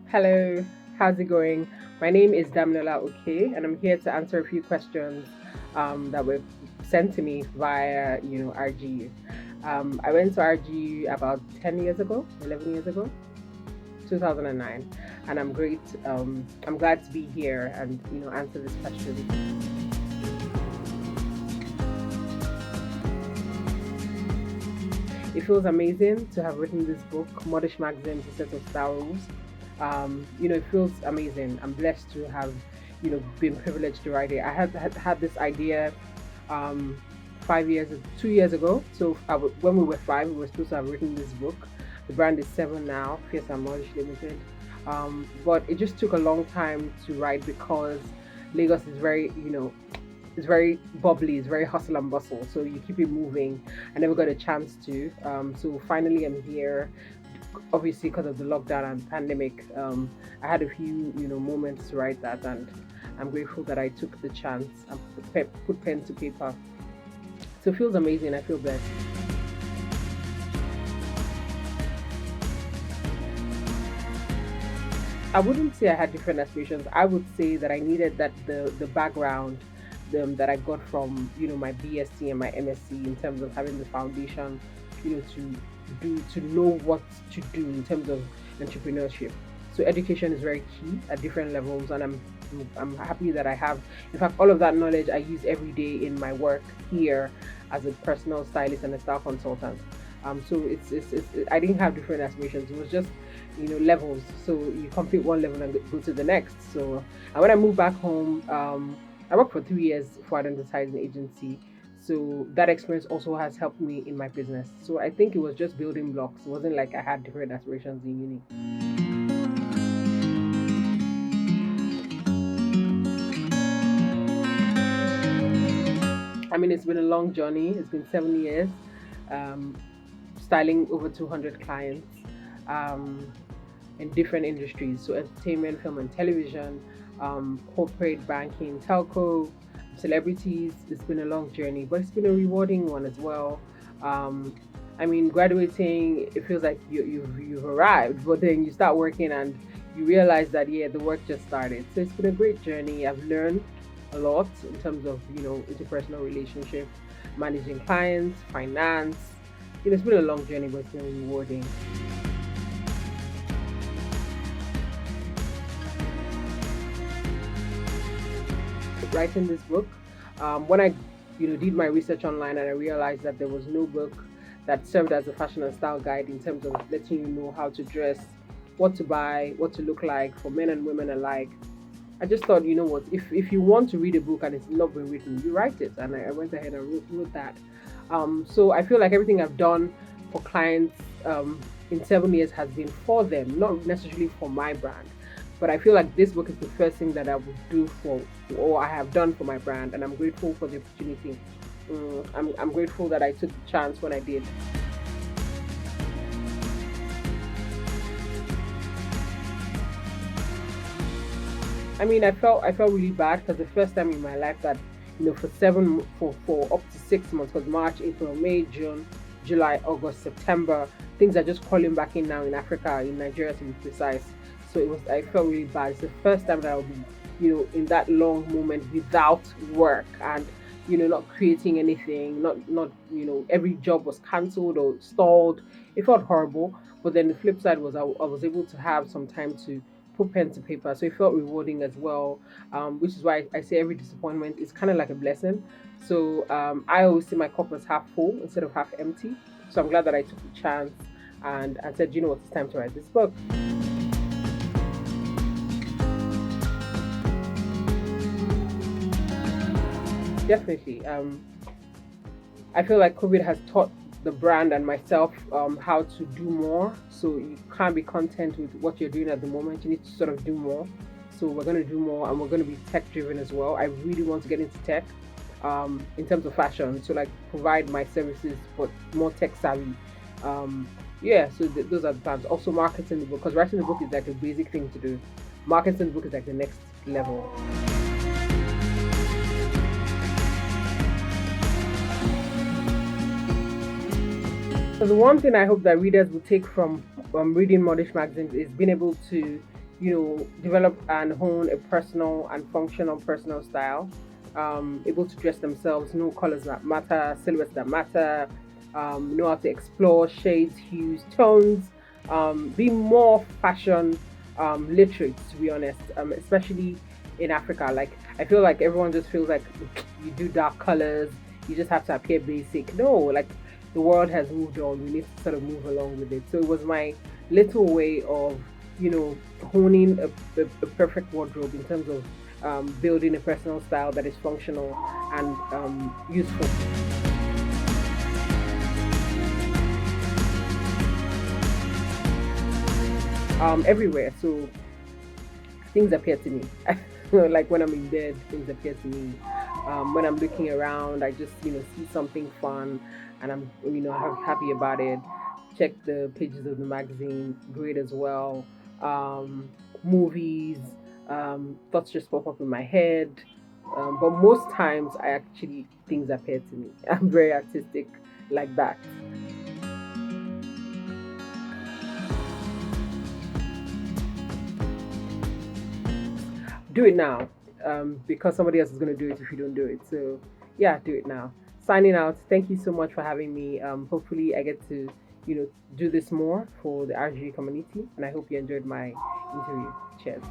Hello, how's it going? My name is Damnola Oke, and I'm here to answer a few questions that were sent to me via, RGU. I went to RGU about 10 years ago, 11 years ago, 2009, and I'm great. I'm glad to be here and, answer this question. It feels amazing to have written this book, Modish Magazine, A Set of Star Rules. It feels amazing. I'm blessed to have, been privileged to write it. I had this idea 5 years, 2 years ago. So when we were five, we were supposed to have written this book. The brand is seven now, Fierce and Modish Limited. But it just took a long time to write because Lagos is very, it's very bubbly, it's very hustle and bustle. So you keep it moving. I never got a chance to. So finally, I'm here. Obviously, because of the lockdown and pandemic, I had a few, moments to write that, and I'm grateful that I took the chance and put pen to paper. So it feels amazing. I feel blessed. I wouldn't say I had different aspirations. I would say that I needed the background that I got from my BSc and my MSc in terms of having the foundation, to know what to do in terms of entrepreneurship. So education is very key at different levels, and I'm happy that I have. In fact, all of that knowledge I use every day in my work here as a personal stylist and a style consultant. So it's I didn't have different aspirations. It was just levels. So you complete one level and go to the next. So and when I moved back home, I worked for 3 years for an advertising agency. So that experience also has helped me in my business. So I think it was just building blocks. It wasn't like I had different aspirations in uni. I mean, it's been a long journey. It's been 7 years, um, styling over 200 clients um, in different industries. So entertainment, film and television, corporate banking, telco, celebrities. It's been a long journey, but it's been a rewarding one as well. Um, I mean, graduating, it feels like you've arrived, but then you start working and you realize that yeah, the work just started. So it's been a great journey. I've learned a lot in terms of interpersonal relationship, managing clients, finance. It's been a long journey, but it's been rewarding. Writing this book, when I did my research online and I realized that there was no book that served as a fashion and style guide in terms of letting you know how to dress, what to buy, what to look like for men and women alike. I just thought, you know what, if you want to read a book and it's not been written, you write it. And I went ahead and wrote that. So I feel like everything I've done for clients in 7 years has been for them, not necessarily for my brand. But I feel like this book is the first thing that I would do for, or I have done for my brand, and I'm grateful for the opportunity. I'm grateful that I took the chance when I did. I mean, I felt really bad because the first time in my life that for up to 6 months, because March, April, May, June, July, August, September, things are just calling back in now in Africa, in Nigeria to be precise. So I felt really bad. It's the first time that I'll be in that long moment without work and not creating anything, not every job was cancelled or stalled. It felt horrible, but then the flip side was I was able to have some time to put pen to paper, so it felt rewarding as well. Which is why I say every disappointment is kind of like a blessing. So I always see my cup as half full instead of half empty. So I'm glad that I took the chance and I said, what, it's time to write this book. Definitely. I feel like COVID has taught the brand and myself how to do more. So you can't be content with what you're doing at the moment. You need to sort of do more. So we're going to do more, and we're going to be tech driven as well. I really want to get into tech in terms of fashion. So like provide my services, but more tech savvy. Yeah. So those are the plans. Also marketing the book, because writing the book is like a basic thing to do. Marketing the book is like the next level. So the one thing I hope that readers will take from reading Modish magazines is being able to, develop and hone a personal and functional personal style, able to dress themselves, know colors that matter, silhouettes that matter, know how to explore shades, hues, tones, be more fashion literate, to be honest, especially in Africa. Like, I feel like everyone just feels like you do dark colors, you just have to appear basic. No, like, the world has moved on. We need to sort of move along with it. So it was my little way of, honing a perfect wardrobe in terms of building a personal style that is functional and useful. Everywhere. So things appear to me. Like when I'm in bed, things appear to me. When I'm looking around, I just see something fun, and I'm happy about it. Check the pages of the magazine, great as well. Movies, thoughts just pop up in my head. But most times, I actually things appear to me. I'm very artistic like that. Do it now, because somebody else is going to do it if you don't do it. So, yeah, do it now. Signing out. Thank you so much for having me. Hopefully, I get to, do this more for the RG community, and I hope you enjoyed my interview. Cheers.